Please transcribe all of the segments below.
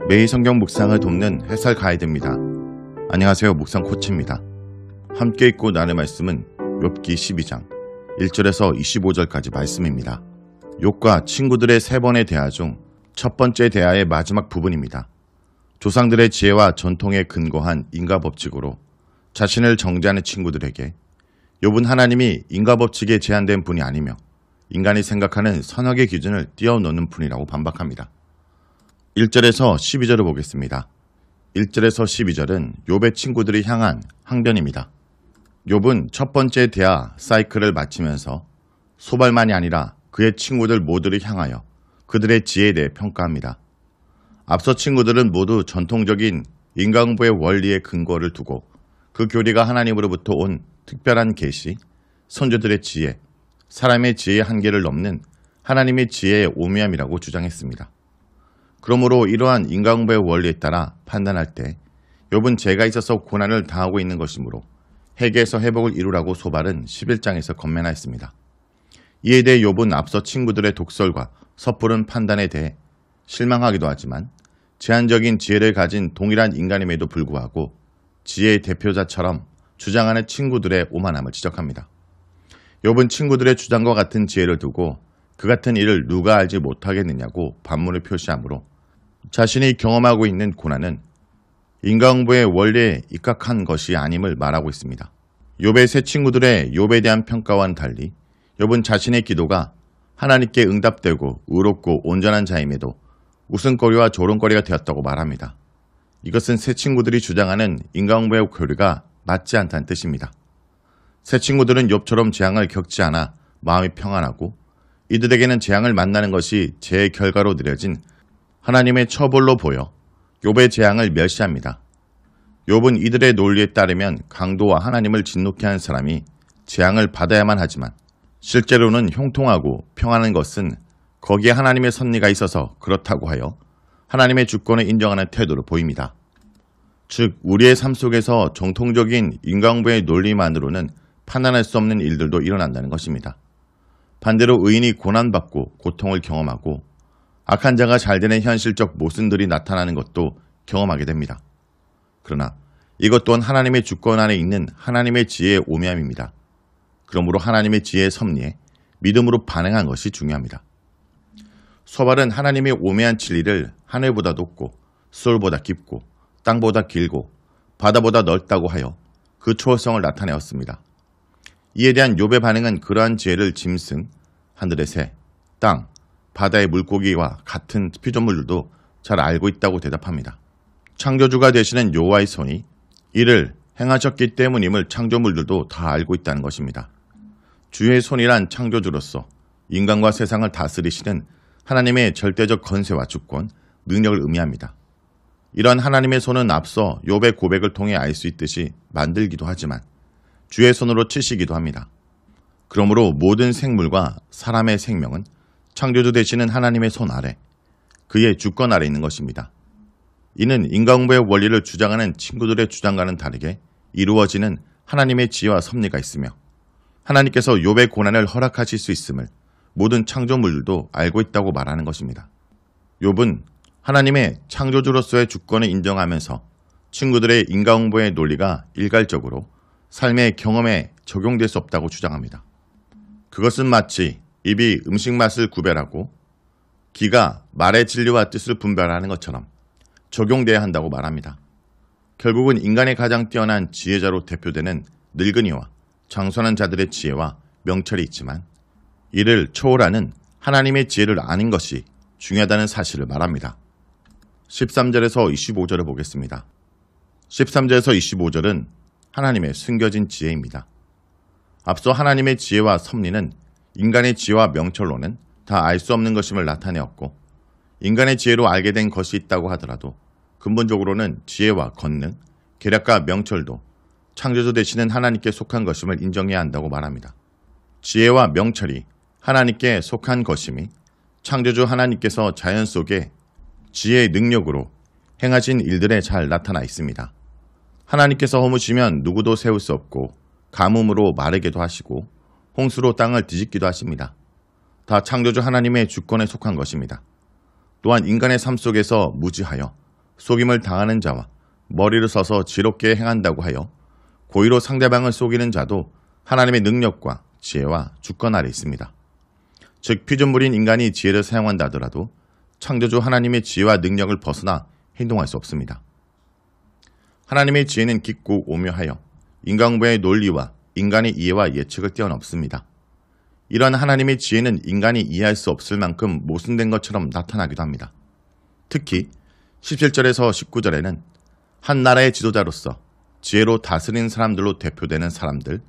매일 성경 묵상을 돕는 해설 가이드입니다. 안녕하세요. 묵상 코치입니다. 함께 읽고 나눌 말씀은 욥기 12장 1절에서 25절까지 말씀입니다. 욥과 친구들의 세 번의 대화 중 첫 번째 대화의 마지막 부분입니다. 조상들의 지혜와 전통에 근거한 인과법칙으로 자신을 정죄하는 친구들에게 욥은 하나님이 인과법칙에 제한된 분이 아니며 인간이 생각하는 선악의 기준을 뛰어넘는 분이라고 반박합니다. 1절에서 12절을 보겠습니다. 1절에서 12절은 욥의 친구들이 향한 항변입니다. 욥은 첫 번째 대화 사이클을 마치면서 소발만이 아니라 그의 친구들 모두를 향하여 그들의 지혜에 대해 평가합니다. 앞서 친구들은 모두 전통적인 인과응보의 원리에 근거를 두고 그 교리가 하나님으로부터 온 특별한 계시, 선조들의 지혜, 사람의 지혜의 한계를 넘는 하나님의 지혜의 오묘함이라고 주장했습니다. 그러므로 이러한 인과응보의 원리에 따라 판단할 때 욥은 죄가 있어서 고난을 당하고 있는 것이므로 회개에서 회복을 이루라고 소발은 11장에서 건면하였습니다. 이에 대해 욥은 앞서 친구들의 독설과 섣부른 판단에 대해 실망하기도 하지만 제한적인 지혜를 가진 동일한 인간임에도 불구하고 지혜의 대표자처럼 주장하는 친구들의 오만함을 지적합니다. 욥은 친구들의 주장과 같은 지혜를 두고 그 같은 일을 누가 알지 못하겠느냐고 반문을 표시하므로 자신이 경험하고 있는 고난은 인과응보의 원리에 입각한 것이 아님을 말하고 있습니다. 욥의 세 친구들의 욥에 대한 평가와는 달리 욥은 자신의 기도가 하나님께 응답되고 의롭고 온전한 자임에도 웃음거리와 조롱거리가 되었다고 말합니다. 이것은 세 친구들이 주장하는 인과응보의 교리가 맞지 않다는 뜻입니다. 세 친구들은 욥처럼 재앙을 겪지 않아 마음이 평안하고 이들에게는 재앙을 만나는 것이 죄의 결과로 내려진 하나님의 처벌로 보여 욥의 재앙을 멸시합니다. 욥은 이들의 논리에 따르면 강도와 하나님을 진노케 하는 사람이 재앙을 받아야만 하지만 실제로는 형통하고 평안한 것은 거기에 하나님의 섭리가 있어서 그렇다고 하여 하나님의 주권을 인정하는 태도를 보입니다. 즉 우리의 삶 속에서 정통적인 인과응보의 논리만으로는 판단할 수 없는 일들도 일어난다는 것입니다. 반대로 의인이 고난받고 고통을 경험하고 악한 자가 잘되는 현실적 모순들이 나타나는 것도 경험하게 됩니다. 그러나 이것 또한 하나님의 주권 안에 있는 하나님의 지혜의 오묘함입니다. 그러므로 하나님의 지혜의 섭리에 믿음으로 반응한 것이 중요합니다. 소발은 하나님의 오묘한 진리를 하늘보다 높고 수월보다 깊고 땅보다 길고 바다보다 넓다고 하여 그 초월성을 나타내었습니다. 이에 대한 욥의 반응은 그러한 지혜를 짐승, 하늘의 새, 땅, 바다의 물고기와 같은 피조물들도 잘 알고 있다고 대답합니다. 창조주가 되시는 여호와의 손이 이를 행하셨기 때문임을 창조물들도 다 알고 있다는 것입니다. 주의 손이란 창조주로서 인간과 세상을 다스리시는 하나님의 절대적 권세와 주권, 능력을 의미합니다. 이러한 하나님의 손은 앞서 욥의 고백을 통해 알 수 있듯이 만들기도 하지만 주의 손으로 치시기도 합니다. 그러므로 모든 생물과 사람의 생명은 창조주 되시는 하나님의 손 아래, 그의 주권 아래 있는 것입니다. 이는 인과응보의 원리를 주장하는 친구들의 주장과는 다르게 이루어지는 하나님의 지혜와 섭리가 있으며 하나님께서 욥의 고난을 허락하실 수 있음을 모든 창조물들도 알고 있다고 말하는 것입니다. 욥은 하나님의 창조주로서의 주권을 인정하면서 친구들의 인과응보의 논리가 일괄적으로 삶의 경험에 적용될 수 없다고 주장합니다. 그것은 마치 입이 음식 맛을 구별하고 귀가 말의 진리와 뜻을 분별하는 것처럼 적용돼야 한다고 말합니다. 결국은 인간의 가장 뛰어난 지혜자로 대표되는 늙은이와 장수하는 자들의 지혜와 명철이 있지만 이를 초월하는 하나님의 지혜를 아는 것이 중요하다는 사실을 말합니다. 13절에서 25절을 보겠습니다. 13절에서 25절은 하나님의 숨겨진 지혜입니다. 앞서 하나님의 지혜와 섭리는 인간의 지혜와 명철로는 다 알 수 없는 것임을 나타내었고 인간의 지혜로 알게 된 것이 있다고 하더라도 근본적으로는 지혜와 권능, 계략과 명철도 창조주 되시는 하나님께 속한 것임을 인정해야 한다고 말합니다. 지혜와 명철이 하나님께 속한 것임이 창조주 하나님께서 자연 속에 지혜의 능력으로 행하신 일들에 잘 나타나 있습니다. 하나님께서 허무시면 누구도 세울 수 없고 가뭄으로 마르게도 하시고 홍수로 땅을 뒤집기도 하십니다. 다 창조주 하나님의 주권에 속한 것입니다. 또한 인간의 삶 속에서 무지하여 속임을 당하는 자와 머리를 써서 지롭게 행한다고 하여 고의로 상대방을 속이는 자도 하나님의 능력과 지혜와 주권 아래 있습니다. 즉 피조물인 인간이 지혜를 사용한다 하더라도 창조주 하나님의 지혜와 능력을 벗어나 행동할 수 없습니다. 하나님의 지혜는 깊고 오묘하여 인간부의 논리와 인간의 이해와 예측을 뛰어넘습니다. 이러한 하나님의 지혜는 인간이 이해할 수 없을 만큼 모순된 것처럼 나타나기도 합니다. 특히 17절에서 19절에는 한 나라의 지도자로서 지혜로 다스리는 사람들로 대표되는 사람들,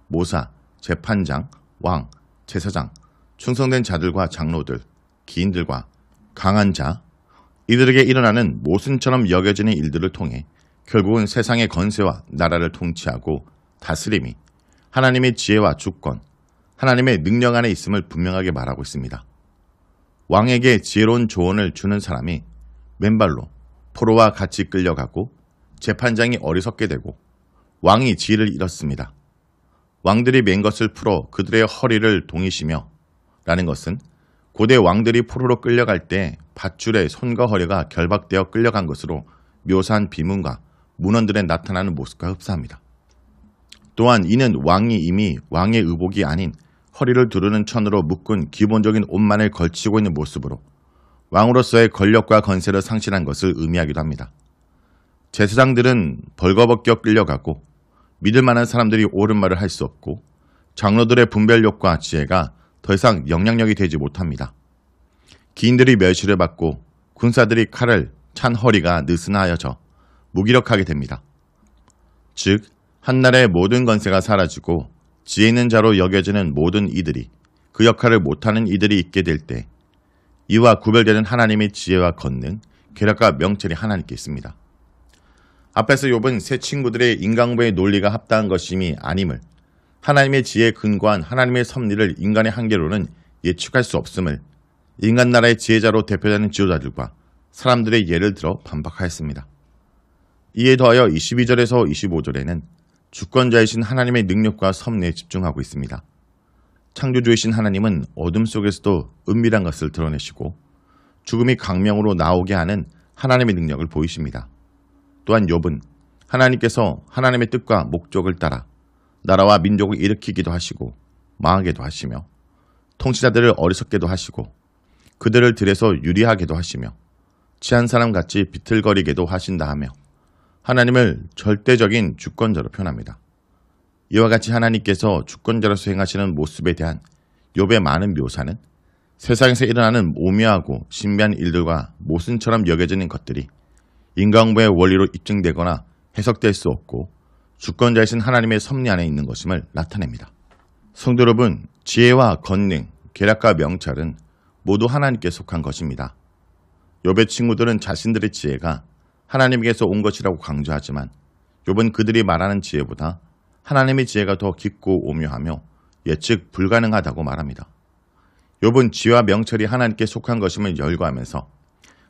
모사, 재판장, 왕, 제사장, 충성된 자들과 장로들, 기인들과 강한 자, 이들에게 일어나는 모순처럼 여겨지는 일들을 통해 결국은 세상의 건세와 나라를 통치하고 다스림이 하나님의 지혜와 주권, 하나님의 능력 안에 있음을 분명하게 말하고 있습니다. 왕에게 지혜로운 조언을 주는 사람이 맨발로 포로와 같이 끌려가고 재판장이 어리석게 되고 왕이 지혜를 잃었습니다. 왕들이 맨 것을 풀어 그들의 허리를 동이시며 라는 것은 고대 왕들이 포로로 끌려갈 때 밧줄에 손과 허리가 결박되어 끌려간 것으로 묘사한 비문과 문헌들에 나타나는 모습과 흡사합니다. 또한 이는 왕이 이미 왕의 의복이 아닌 허리를 두르는 천으로 묶은 기본적인 옷만을 걸치고 있는 모습으로 왕으로서의 권력과 건세를 상실한 것을 의미하기도 합니다. 제사장들은 벌거벗겨 끌려가고 믿을 만한 사람들이 옳은 말을 할 수 없고 장로들의 분별력과 지혜가 더 이상 영향력이 되지 못합니다. 기인들이 멸시를 받고 군사들이 칼을 찬 허리가 느슨하여져 무기력하게 됩니다. 즉 한나라의 모든 건세가 사라지고 지혜 있는 자로 여겨지는 모든 이들이 그 역할을 못하는 이들이 있게 될 때 이와 구별되는 하나님의 지혜와 권능, 계략과 명철이 하나님께 있습니다. 앞에서 욥은 세 친구들의 인간부의 논리가 합당한 것임이 아님을, 하나님의 지혜에 근거한 하나님의 섭리를 인간의 한계로는 예측할 수 없음을 인간 나라의 지혜자로 대표되는 지도자들과 사람들의 예를 들어 반박하였습니다. 이에 더하여 22절에서 25절에는 주권자이신 하나님의 능력과 섭리에 집중하고 있습니다. 창조주이신 하나님은 어둠 속에서도 은밀한 것을 드러내시고 죽음이 강명으로 나오게 하는 하나님의 능력을 보이십니다. 또한 욥은 하나님께서 하나님의 뜻과 목적을 따라 나라와 민족을 일으키기도 하시고 망하게도 하시며 통치자들을 어리석게도 하시고 그들을 들에서 유리하게도 하시며 취한 사람같이 비틀거리게도 하신다 하며 하나님을 절대적인 주권자로 표현합니다. 이와 같이 하나님께서 주권자로서 행하시는 모습에 대한 욥의 많은 묘사는 세상에서 일어나는 오묘하고 신비한 일들과 모순처럼 여겨지는 것들이 인간부의 원리로 입증되거나 해석될 수 없고 주권자이신 하나님의 섭리 안에 있는 것임을 나타냅니다. 성도 여러분, 지혜와 권능, 계략과 명철은 모두 하나님께 속한 것입니다. 욥의 친구들은 자신들의 지혜가 하나님께서 온 것이라고 강조하지만 욥은 그들이 말하는 지혜보다 하나님의 지혜가 더 깊고 오묘하며 예측 불가능하다고 말합니다. 욥은 지혜와 명철이 하나님께 속한 것임을 열거하면서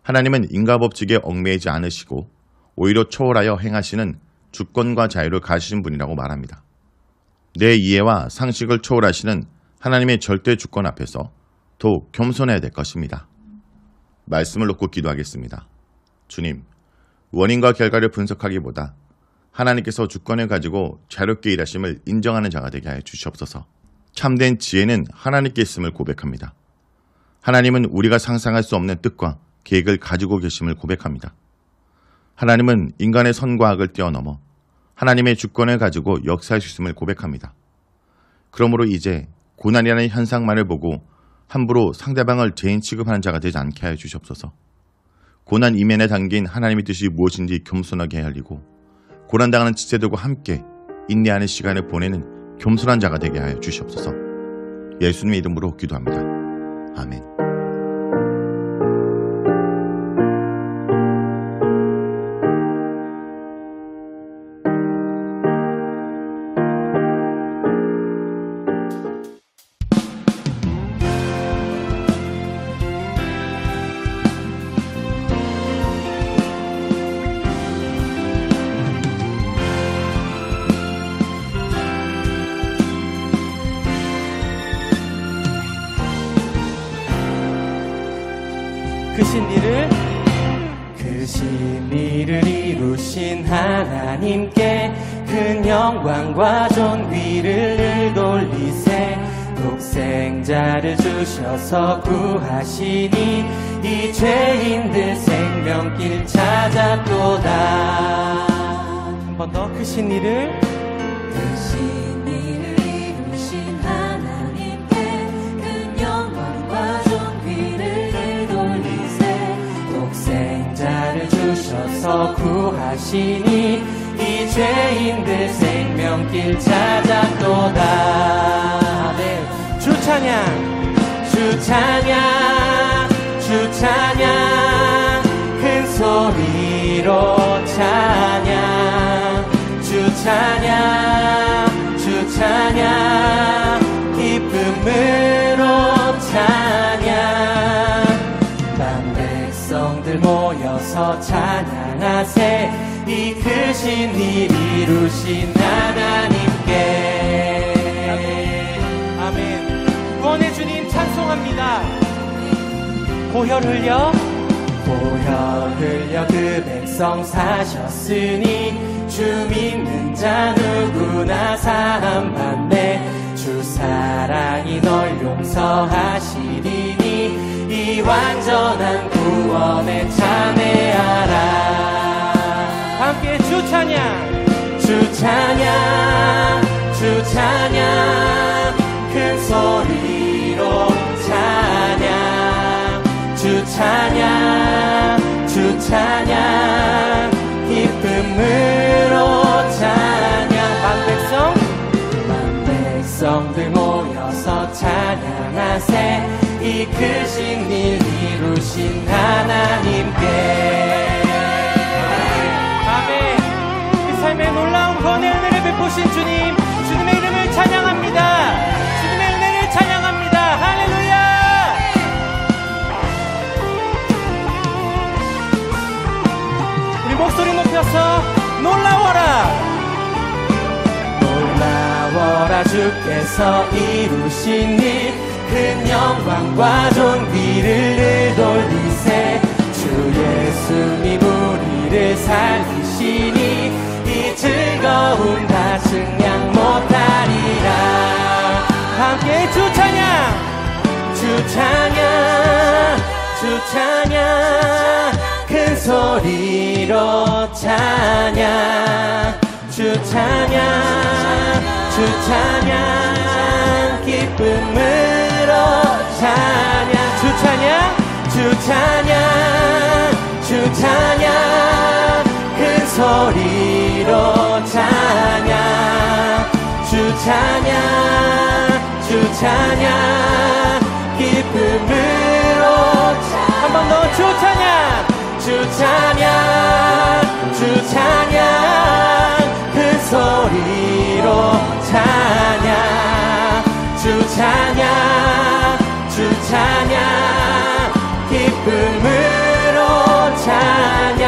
하나님은 인과법칙에 얽매이지 않으시고 오히려 초월하여 행하시는 주권과 자유를 가지신 분이라고 말합니다. 내 이해와 상식을 초월하시는 하나님의 절대 주권 앞에서 더욱 겸손해야 될 것입니다. 말씀을 놓고 기도하겠습니다. 주님, 원인과 결과를 분석하기보다 하나님께서 주권을 가지고 자유롭게 일하심을 인정하는 자가 되게 하여 주시옵소서. 참된 지혜는 하나님께 있음을 고백합니다. 하나님은 우리가 상상할 수 없는 뜻과 계획을 가지고 계심을 고백합니다. 하나님은 인간의 선과 악을 뛰어넘어 하나님의 주권을 가지고 역사할 수 있음을 고백합니다. 그러므로 이제 고난이라는 현상만을 보고 함부로 상대방을 죄인 취급하는 자가 되지 않게 하여 주시옵소서. 고난 이면에 담긴 하나님의 뜻이 무엇인지 겸손하게 알리고 고난당하는 지체들과 함께 인내하는 시간을 보내는 겸손한 자가 되게 하여 주시옵소서. 예수님의 이름으로 기도합니다. 아멘. 크신 이를 크신 일을 이루신 하나님께 큰 영광과 존귀를 돌리세. 독생자를 주셔서 구하시니 이 죄인들 생명길 찾았도다. 한 번 더. 크신 일을 이루신 하나님께 큰 영광과 존귀를 돌리세. 독생자를 주셔서 구하시니 이 죄인들 생명길 찾았도다. 네. 주 찬양, 주 찬양, 주 찬양, 큰 소리로 찬양, 주 찬양, 주 찬양, 기쁨으로 찬양. 만 백성들 모여서 찬양하세. 이 크신 일 이루신 하나님께. 아멘. 구원의 주님 찬송합니다. 보혈 흘려 그 백성 사셨으니 주 믿는 자 누구나 사함받네. 주 사랑이 널 용서하시리니 이 완전한 구원에 참회하라. 함께 주 찬양, 주 찬양, 주 찬양, 큰 소리로 찬양, 주 찬양, 주 찬양, 기쁨으로 찬양. 만 백성들 모여서 찬양하세. 이 크신 일 이루신 하나님께. 아멘. 이 삶의 놀라운 구원의 은혜를 베푸신 주님, 주님의 이름을 찬양합니다. 주님의 은혜를 찬양합니다. 할렐루야. 우리 목소리 높여서 놀라워라, 놀라워라. 주께서 이루신 일 큰 영광과 존귀를 돌리세. 주 예수님 우리를 살리시니 이 즐거움 다 증량 못하리라. 함께 주 찬양, 주 찬양, 주 찬양, 큰 소리로 찬양, 주 찬양, 주 찬양, 기쁨으로 찬양. 주 찬양, 주 찬양, 주 찬양, 큰 소리로 찬양, 주 찬양, 주 찬양, 기쁨으로 찬양. 한 번 더. 주 찬양, 주 찬양, 주 찬양, 큰 소리로 찬양, 주 찬양, 주 찬양, 기쁨으로 찬양.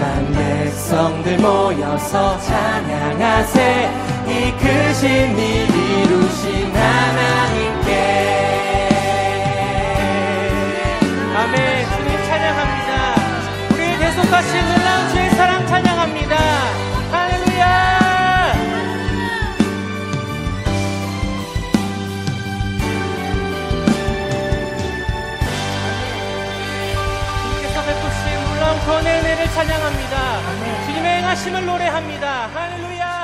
만 백성들 모여서 찬양하세. 이 크신 일 이루신 하나님께. 아멘. 주님 찬양합니다. 우리를 계속하신 놀라운 주의 사랑 찬양합니다. 할렐루야. 구원의 은혜를 찬양합니다. 주님의 행하심을 노래합니다. 할렐루야.